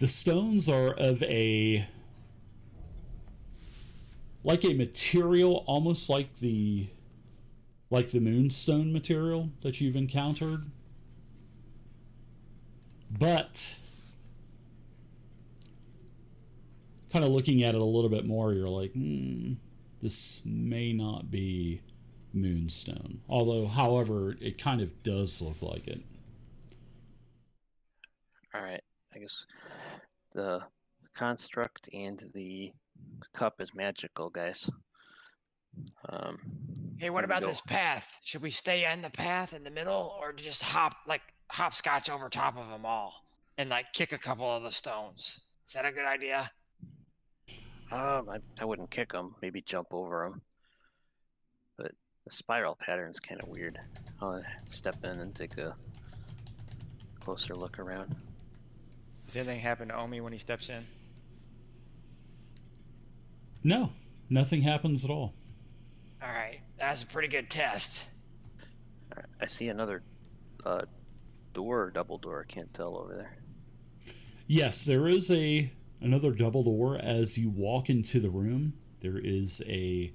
The stones are of a material almost like the moonstone material that you've encountered, but kind of looking at it a little bit more, you're like, this may not be moonstone. Although, however, it kind of does look like it. All right, I guess the construct and the cup is magical, guys. Hey, what about this path? Should we stay on the path in the middle, or just hopscotch over top of them all and like kick a couple of the stones? Is that a good idea? I wouldn't kick them. Maybe jump over them. But the spiral pattern's kind of weird. I'll step in and take a closer look around. Does anything happen to Omi when he steps in? No, nothing happens at all. All right, that's a pretty good test. All right, I see another door, double door. I can't tell over there. Yes, there is another double door. As you walk into the room, there is a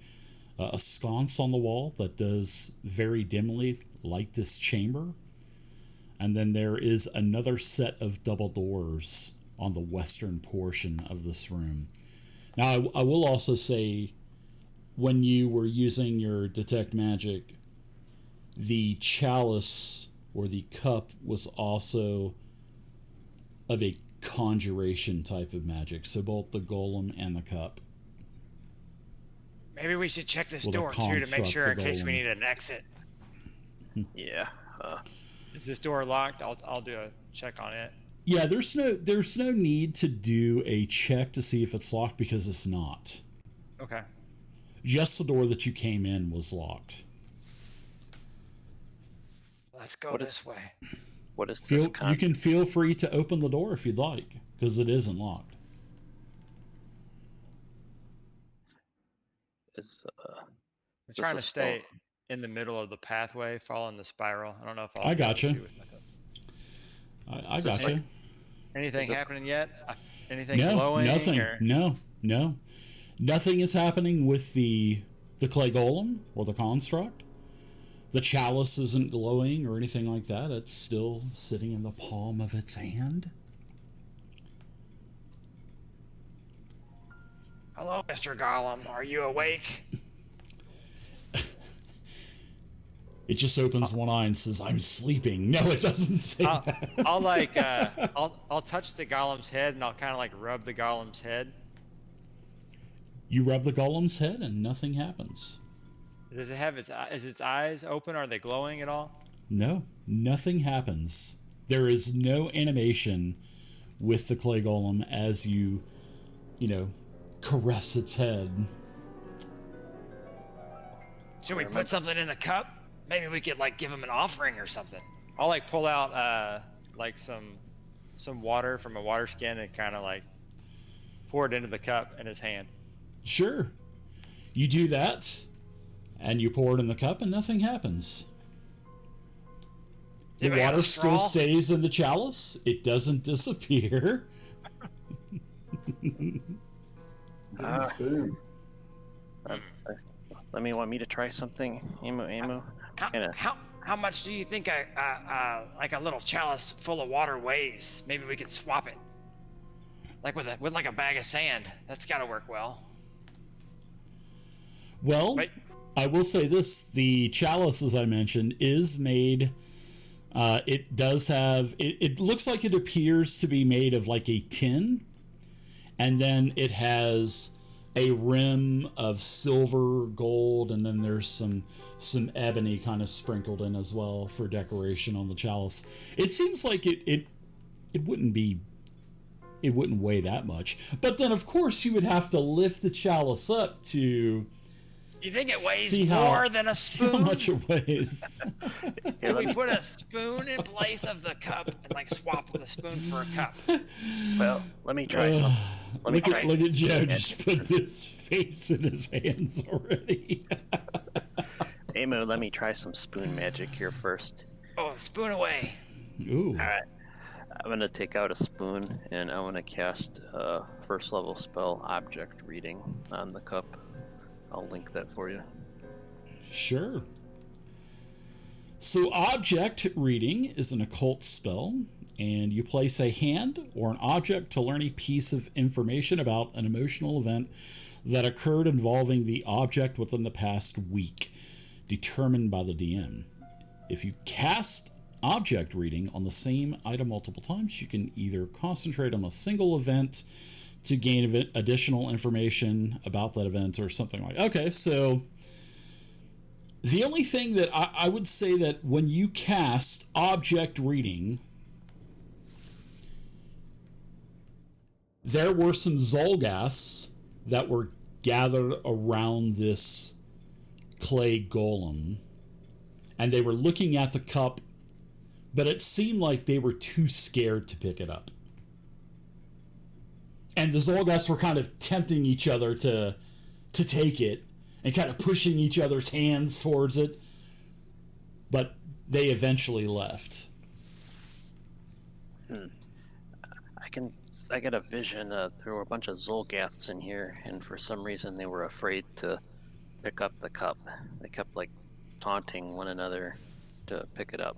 sconce on the wall that does very dimly light this chamber. And then there is another set of double doors on the western portion of this room. Now, I will also say, when you were using your detect magic, the chalice or the cup was also of a conjuration type of magic. So both the golem and the cup. Maybe we should check this door too to make sure in case we need an exit. Yeah. Is this door locked? I'll do a check on it. Yeah, there's no need to do a check to see if it's locked because it's not. Okay. Just the door that you came in was locked. Let's go this way. What is this? You can feel free to open the door if you'd like, because it isn't locked. I'm trying to stay in the middle of the pathway, following the spiral. I don't know if I got you. I got you. Anything happening yet? Anything glowing? Nothing. Or? No. Nothing is happening with the clay golem or the construct. The chalice isn't glowing or anything like that. It's still sitting in the palm of its hand. Hello, Mr. Golem. Are you awake? It just opens one eye and says, "I'm sleeping." No, it doesn't say that. I'll touch the golem's head and I'll kind of like rub the golem's head. You rub the golem's head and nothing happens. Does it have is its eyes open? Are they glowing at all? No, nothing happens. There is no animation with the clay golem as you caress its head. Should we put something in the cup? Maybe we could like give him an offering or something. I'll like pull out like some water from a water skin and kind of like pour it into the cup in his hand. Sure. You do that, and you pour it in the cup, and nothing happens. The water still stays in the chalice. It doesn't disappear. Want me to try something, Emu? How much do you think like a little chalice full of water weighs? Maybe we could swap it. Like with like a bag of sand. That's got to work well. Well, I will say this: the chalice, as I mentioned, is made. It does have. It looks like it appears to be made of like a tin, and then it has a rim of silver, gold, and then there's some ebony kind of sprinkled in as well for decoration on the chalice. It seems like it wouldn't weigh that much, but then of course you would have to lift the chalice up to. You think it weighs more than a spoon? See how much it weighs. Can we put a spoon in place of the cup and like swap the spoon for a cup? Well, let me try some. Look at Joe just put his face in his hands already. Emu, let me try some spoon magic here first. Oh, spoon away. Ooh. All I'm gonna take out a spoon and I want to cast a first level spell, Object Reading, on the cup. I'll link that for you. Sure. So Object Reading is an occult spell, and you place a hand or an object to learn a piece of information about an emotional event that occurred involving the object within the past week, determined by the DM. If you cast Object Reading on the same item multiple times, you can either concentrate on a single event to gain additional information about that event or something like that. Okay, so the only thing that I would say that when you cast Object Reading, there were some Zolgaths that were gathered around this clay golem, and they were looking at the cup, but it seemed like they were too scared to pick it up. And the Zolgaths were kind of tempting each other to take it and kind of pushing each other's hands towards it, but they eventually left. I get a vision. There were a bunch of Zolgaths in here, and for some reason they were afraid to pick up the cup. They kept like taunting one another to pick it up.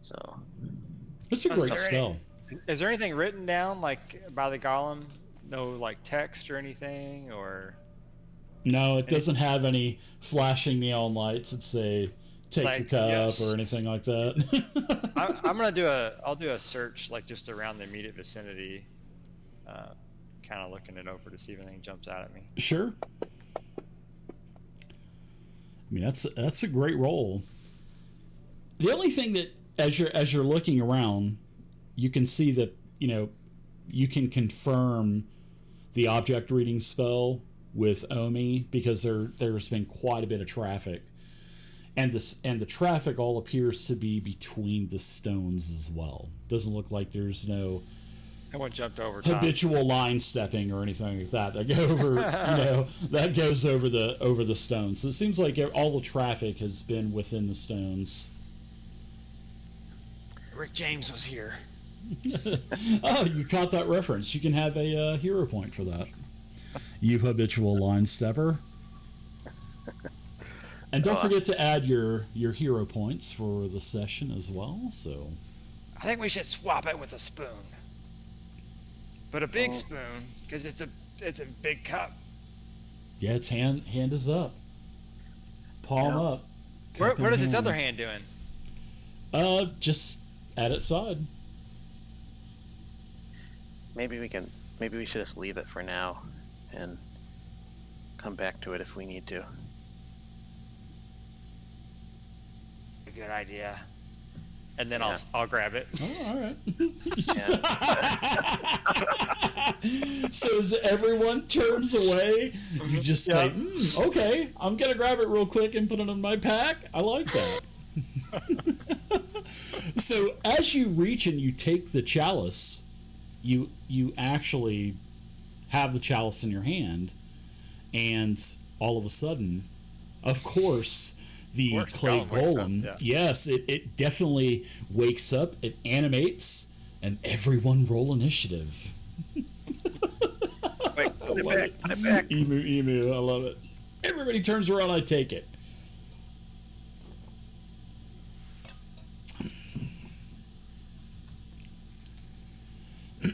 So it's a great spell. Is there anything written down like by the golem? No, like text or anything, or? No, it doesn't have any flashing neon lights that say "take like, the cup" yes. or anything like that. I'm gonna I'll do a search like just around the immediate vicinity, kind of looking it over to see if anything jumps out at me. Sure. I mean, that's a great roll. The only thing that as you're looking around, you can see that you can confirm the object reading spell with Omi because there's been quite a bit of traffic, and the traffic all appears to be between the stones as well. Doesn't look like there's no one jumped over habitual line stepping or anything like that go over that goes over the stones. So it seems like all the traffic has been within the stones. Rick James was here. Oh, you caught that reference. You can have a hero point for that, you habitual line stepper. And don't forget to add your hero points for the session as well. So I think we should swap it with a spoon, but a big spoon because it's a big cup. Yeah, its hand is up, palm up. What is its other hand doing? Just at its side. maybe we should just leave it for now and come back to it if we need to. A good idea. And then I'll grab it. Oh, all right. So as everyone turns away, you just say, okay, I'm going to grab it real quick and put it in my pack. I like that. So as you reach and you take the chalice, you actually have the chalice in your hand, and all of a sudden, of course, the clay golem, yes, it definitely wakes up, it animates, and everyone roll initiative. Wait, I'm back. Emu, I love it. Everybody turns around, I take it.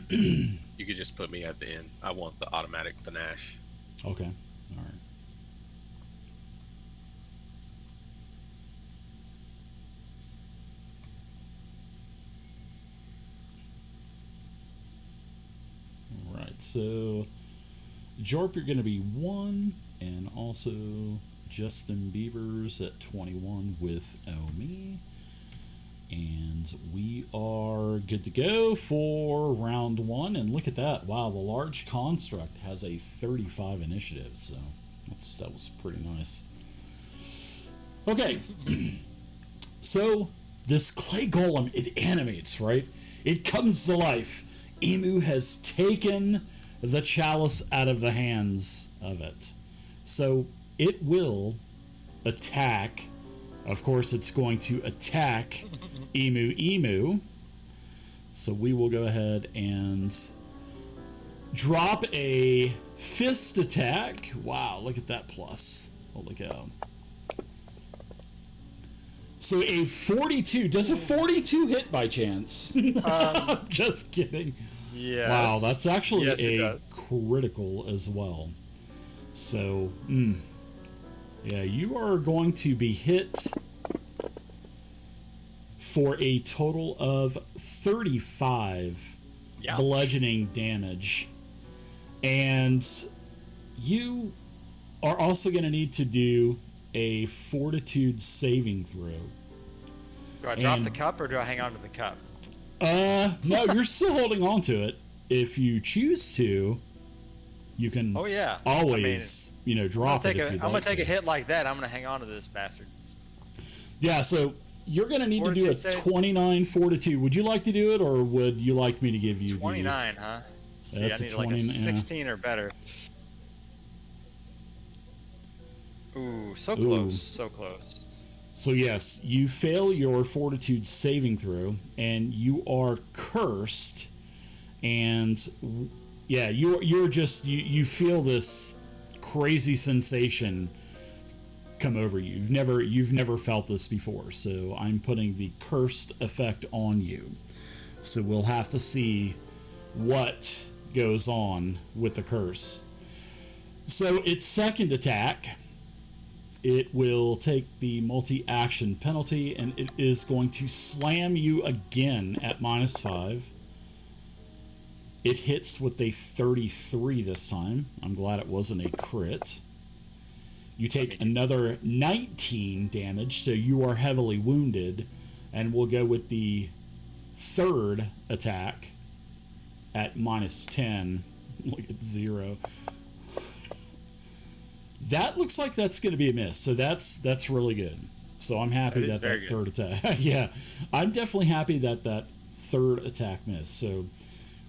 You could just put me at the end. I want the automatic panache. Okay, all right. Alright, so Jorp, you're going to be 1, and also Justin Beavers at 21 with Omi. And we are good to go for round 1. And look at that. Wow, the large construct has a 35 initiative, so that was pretty nice. Okay. So this clay golem, it animates, right? It comes to life. Emu has taken the chalice out of the hands of it. So it will attack. Of course, it's going to attack Emu. So we will go ahead and drop a fist attack. Wow, look at that plus. Holy cow. So a 42. Does a 42 hit by chance? I'm just kidding. Yeah. Wow, that's actually Yes, it a does. critical as well. So, yeah, you are going to be hit for a total of 35 Yeah. bludgeoning damage. And you are also going to need to do a fortitude saving throw. Do I drop And- the cup or do I hang on to the cup? No, you're still holding on to it. If you choose to, you can Oh yeah. always, drop it if you'd I'm like gonna take to. a hit like that. I'm gonna hang on to this bastard. Yeah, so you're going to need to do a Fortitude save? 29 fortitude. Would you like to do it, or would you like me to give you 29, huh? See, That's I a need 20, like a yeah. 16 or better. Ooh, so Ooh. close, so close. So yes, you fail your fortitude saving throw, and you are cursed. And yeah, you're just you feel this crazy sensation come over you. You've never felt this before. So I'm putting the cursed effect on you. So we'll have to see what goes on with the curse. So its second attack, it will take the multi-action penalty, and it is going to slam you again at -5. It hits with a 33 this time. I'm glad it wasn't a crit. You take another 19 damage, so you are heavily wounded, and we'll go with the third attack at -10. Look at 0. That looks like that's going to be a miss, so that's really good. So I'm happy That is that very third attack. Yeah, I'm definitely happy that third attack missed. So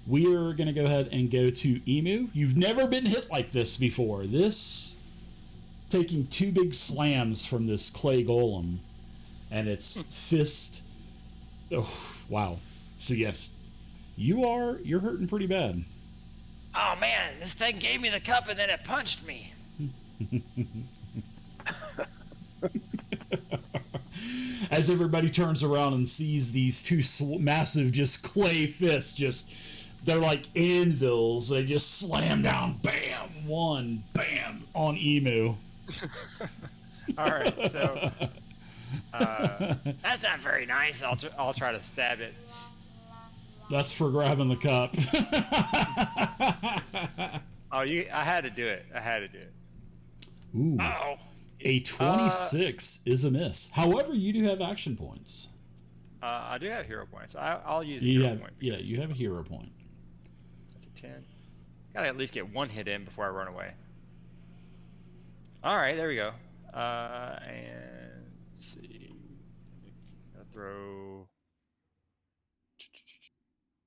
we are going to go ahead and go to Emu. You've never been hit like this before. This taking 2 big slams from this clay golem, and its fist. Oh wow! So yes, you're hurting pretty bad. Oh man, this thing gave me the cup and then it punched me. As everybody turns around and sees these two massive just clay fists, they're like anvils. They just slam down, bam, one, bam, on Emu. All right, so that's not very nice. I'll try to stab it. That's for grabbing the cup. Oh, I had to do it. Ooh, Oh, a 26 is a miss. However, you do have action points. I do have hero points. I'll use a You hero have, point. yeah, you have a hero point. That's a 10. Gotta at least get one hit in before I run away. All right, there we go. And let's see. I'll throw.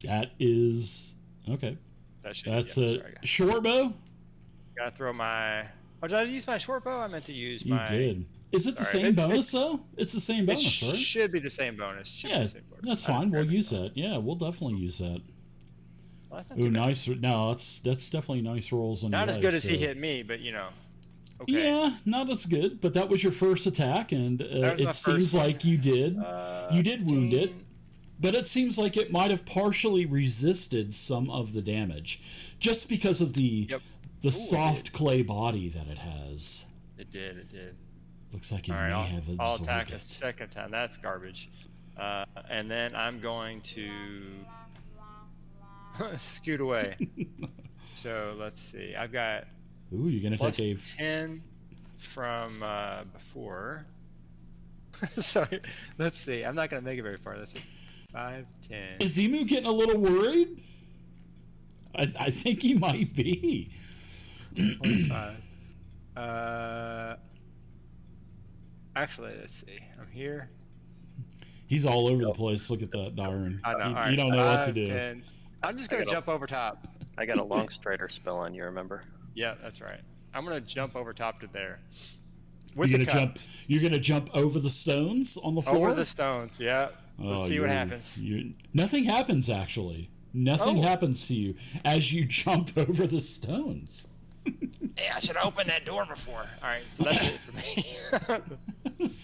That is okay. That should. That's yeah, a sorry, short bow. gotta throw my. Oh, did I use my short bow? I meant to use You my. did. Is it the Sorry, same it- bonus it's- though? It's the same It bonus, right? should be the same bonus. Should be Yeah, the same bonus. that's I don't fine. We'll care. use that. Yeah, we'll definitely use that. Well, that's not Ooh, too bad. nice. No, that's definitely nice rolls on Not your as good dice, as he so- hit me, but Okay. Yeah, not as good. But that was your first attack, and was my it first seems one. like you did wound it. 15. But it seems like it might have partially resisted some of the damage, just because of the Yep. the Ooh, soft clay body that it has. It did. Looks like it All right, may have absorbed I'll attack a it. second time. That's garbage. And then I'm going to scoot away. So let's see. I've got Ooh, you're gonna plus take a 10 from before. So let's see. I'm not going to make it very far. Let's see. 5, 10. Is Emu getting a little worried? I think he might be. 25. Actually, let's see. I'm here. He's all over the place. Look at that, Darren. I know. You, All right, you don't know what to 5, do. 10. I'm just going to gotta- jump over top. I got a long strider spell on you, remember? Yeah, that's right. I'm going to jump over top to there. With you're the gonna cup. You're gonna jump over the stones on the floor. Over the stones, yeah. Let's see what happens. Nothing happens, actually. Nothing happens to you as you jump over the stones. Hey, I should have opened that door before. All right, so that's it for me.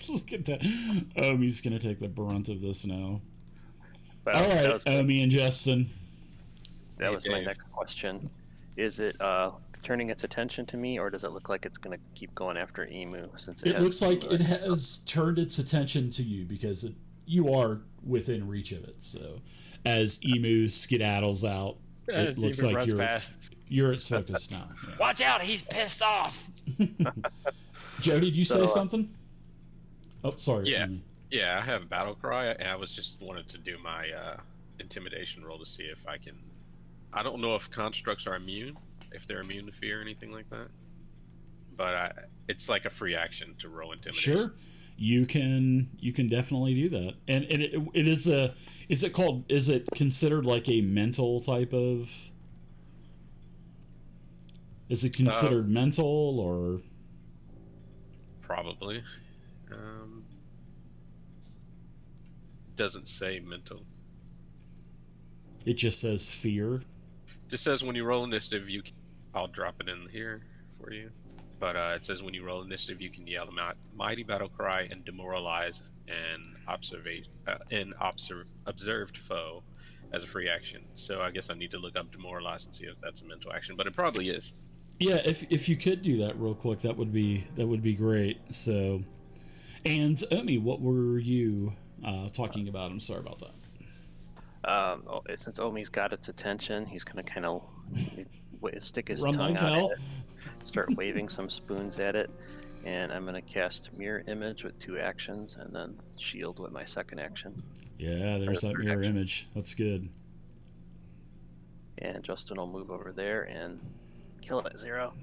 Look at that. Omi's gonna take the brunt of this now. Well, All right, Omi and Justin. That was my next question. Is it turning its attention to me, or does it look like it's going to keep going after Emu? Since it looks like it has turned its attention to you because you are within reach of it. So, as Emu skedaddles out, it looks like you're its focus now. Yeah. Watch out, he's pissed off. Joe, did you say something? Oh, sorry. Yeah, Amy. yeah. I have battle cry, and I was just wanted to do my intimidation roll to see if I can. I don't know if constructs are immune, if they're immune to fear or anything like that. But it's like a free action to roll intimidation. Sure, you can definitely do that. And it is it considered like a mental type of? Is it considered mental or? Probably. Doesn't say mental. It just says fear. Just says when you roll initiative, I'll drop it in here for you. But it says when you roll initiative, you can yell the mighty battle cry and demoralize an observed foe as a free action. So I guess I need to look up demoralize and see if that's a mental action, but it probably is. Yeah, if you could do that real quick, that would be great. So, and Omi, what were you talking about? I'm sorry about that. Since Omi's got its attention, he's gonna kind of stick his Run tongue like out hell. at it, start waving some spoons at it, and I'm gonna cast Mirror Image with 2 actions, and then Shield with my second action. Yeah, there's that mirror image. That's good. And Justin will move over there and kill it at 0.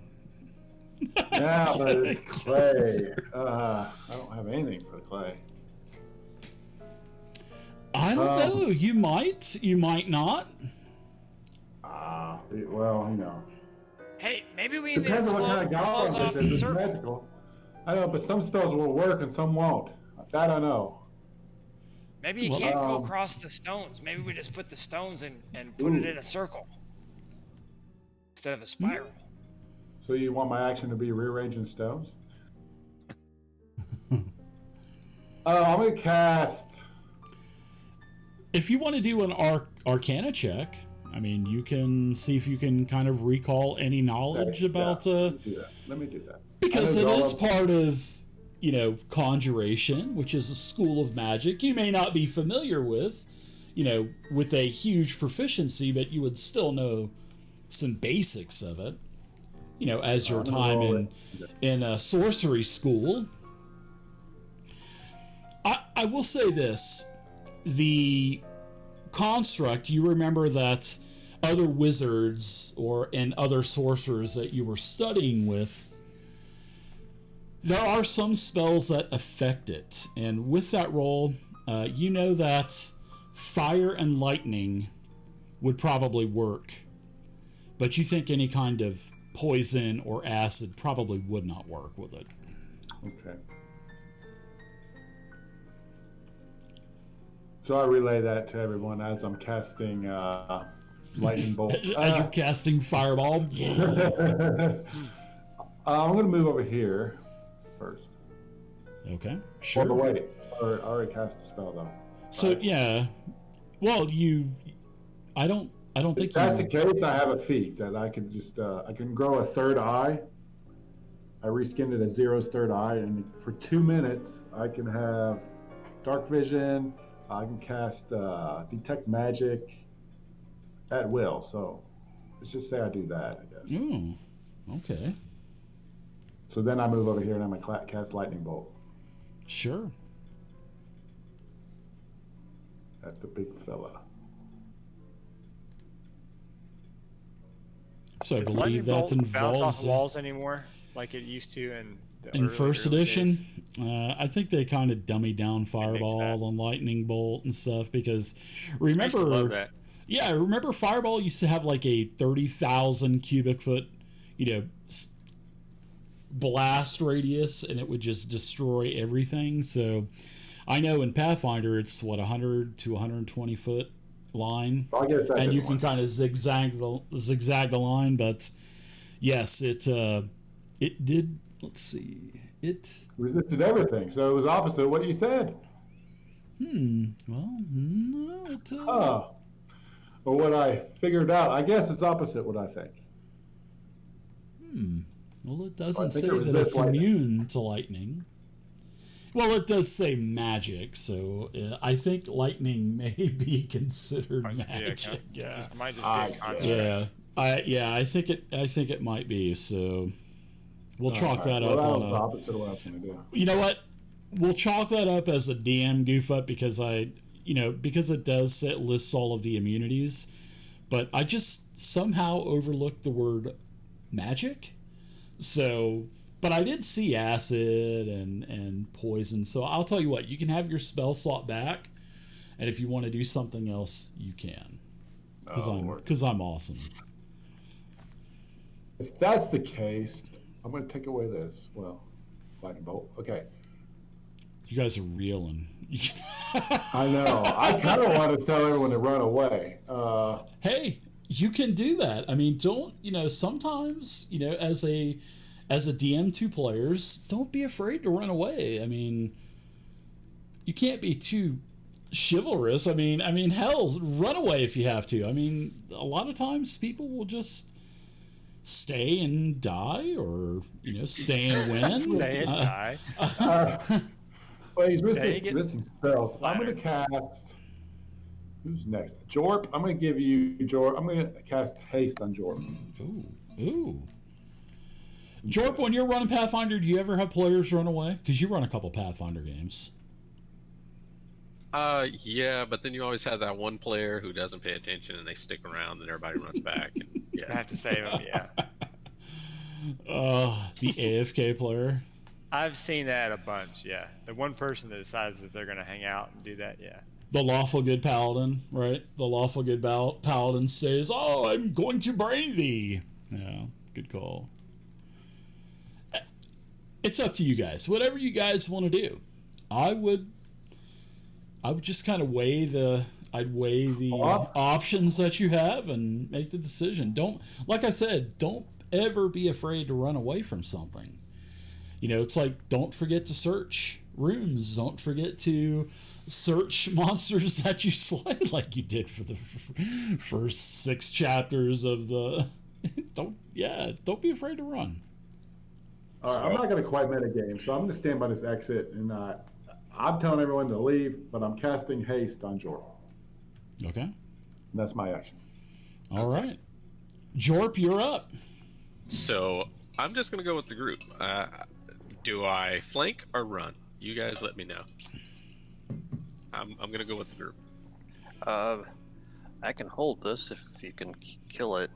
Yeah, but it's clay. I don't have anything for the clay. I don't know. You might not. Well, you know. Hey, maybe we need to Depends on what kind of close golem off it the is. It's circle. magical. I don't know, but some spells will work and some won't. That I know. Maybe you can't go across the stones. Maybe we just put the stones and put it in a circle instead of a spiral. So you want my action to be rearranging stones? I'm going to cast... If you want to do an Arcana check, I mean, you can see if you can kind of recall any knowledge about. Let me do that. Because it is part of, conjuration, which is a school of magic. You may not be familiar with, with a huge proficiency, but you would still know some basics of it. As your time in a sorcery school. I will say this. The construct, you remember that other wizards and other sorcerers that you were studying with, there are some spells that affect it. And with that roll, you know that fire and lightning would probably work. But you think any kind of poison or acid probably would not work with it. Okay. So I relay that to everyone as I'm casting lightning bolt. As you're casting fireball. I'm going to move over here first. Okay, sure. Or wait, I already cast a spell though. So yeah, well, I don't think if that's the case, I have a feat that I can just I can grow a third eye. I reskinned it as Zero's third eye, and for 2 minutes I can have dark vision. I can cast detect magic at will. So let's just say I do that, I guess. Oh, okay. So then I move over here and I'm gonna cast lightning bolt Sure. at the big fella. So I Does believe lightning that bolt bounce involves off walls anymore, like it used to in in first edition. days? I think they kind of dummy down fireball and lightning bolt and stuff because remember, love that. yeah, remember fireball used to have like a 30,000 cubic foot, blast radius, and it would just destroy everything. So I know in Pathfinder it's 100 to 120 foot line, I guess that and you didn't can work. kind of zigzag the line. But yes, it did. Let's see, it. Resisted everything, so it was opposite of what you said. Well, no, it. Oh. Or what I figured out. I guess it's opposite what I think. Well, it I doesn't think say it that resists it's lightning. immune to lightning. Well, it does say magic, so I think lightning may be considered Might just be a magic. Yeah, Might just be a construct. I think it might be. So we'll chalk that well, up that on was a. opposite of what I was going to do. You know what? We'll chalk that up as a DM goof up because because it does list all of the immunities, but I just somehow overlooked the word magic. So, but I did see acid and poison. So I'll tell you what, you can have your spell slot back, and if you want to do something else, you can. Because I'm awesome. If that's the case, I'm going to take away this. Well, lightning bolt. Okay. You guys are reeling. I know. I kind of want to tell everyone to run away. Hey, you can do that. I mean, don't sometimes as a DM to players, don't be afraid to run away. I mean, you can't be too chivalrous. I mean, hell, run away if you have to. I mean, a lot of times people will just stay and die, or stay and win. Stay and die. Well, he's Dang it. missing spells. I'm going to cast. Who's next? Jorp. I'm going to give you Jorp. I'm going to cast haste on Jorp. Ooh. Jorp, when you're running Pathfinder, do you ever have players run away? Because you run a couple Pathfinder games. Yeah, but then you always have that one player who doesn't pay attention and they stick around and everybody runs back. And, I yeah. have to save him. Yeah. The AFK player. I've seen that a bunch. Yeah. The one person that decides that they're going to hang out and do that. Yeah. The lawful good paladin, right? The lawful good paladin stays. Oh, I'm going to brain thee. Yeah, good call. It's up to you guys. Whatever you guys want to do. I would just kind of weigh the options that you have and make the decision. Like I said, don't ever be afraid to run away from something. It's like, don't forget to search rooms. Don't forget to search monsters that you slay, like you did for the first 6 chapters of the. Don't be afraid to run. All right, I'm not going to quite metagame, so I'm going to stand by this exit, and I'm telling everyone to leave, but I'm casting haste on Jorp. Okay. And that's my action. All right. Jorp, you're up. So I'm just going to go with the group. Do I flank or run? You guys let me know. I'm going to go with the group. I can hold this if you can kill it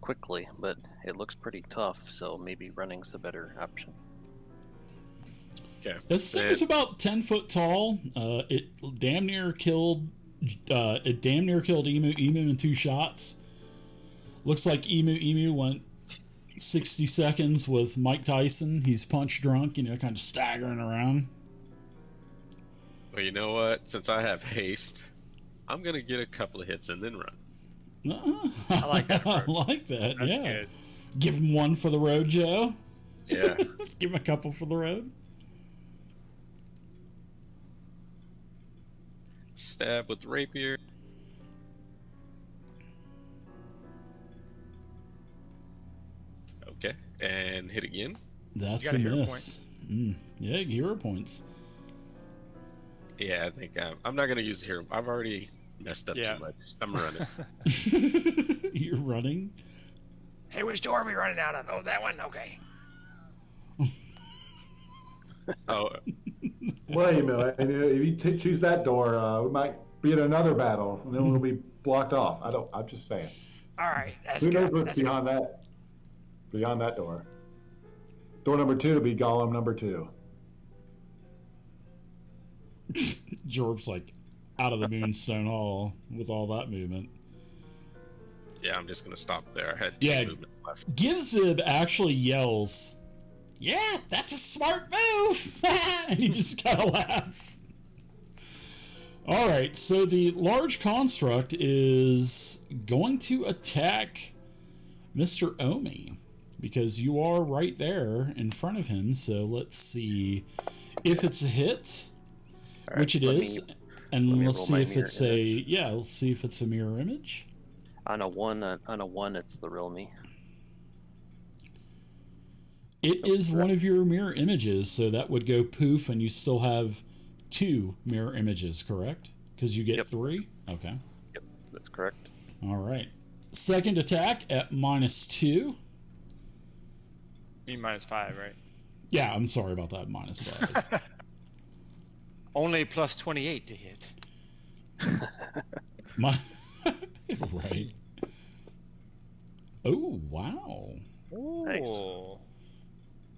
quickly, but it looks pretty tough, so maybe running's the better option. Okay. This thing is about 10 foot tall. It damn near killed Emu in 2 shots. Looks like Emu went 60 seconds with Mike Tyson. He's punch drunk, kind of staggering around. Well, you know what? Since I have haste, I'm going to get a couple of hits and then run. I like that approach. I like that. That's yeah. good. Give him one for the road, Joe. Yeah. Give him a couple for the road. Stab with the rapier. Okay. And hit again. That's got a a hero miss. Yeah, hero points. Yeah, I think I'm not going to use the hero. I've already messed up Yeah. too much. I'm running. You're running? Hey, which door are we running out of? Oh, that one? Okay. Oh, Wait a minute. And if you choose that door, we might be in another battle, and then we'll be blocked off. I'm just saying. All right. That's Who good. knows what's That's beyond that? Beyond that door. Door number 2 will be Golem number 2. Jorp's like out of the Moonstone Hall with all that movement. yeah, I'm just going to stop there. I had 2 Yeah. movements left. Givzib actually yells, Yeah, that's a smart move! And he just kind of laughs. Alright, so the large construct is going to attack Mr. Omi, because you are right there in front of him. So let's see if it's a hit, All which right, it let is, me and let's roll see my if mirror it's image. let's see if it's a mirror image. On a one, it's the real me. It is one of your mirror images, so that would go poof, and you still have 2 mirror images, correct? Because you get 3? Okay. Yep, that's correct. Alright. Second attack at -2. You mean -5, right? Yeah, I'm sorry about that, -5. Only plus 28 to hit. Right. Oh, wow. Ooh.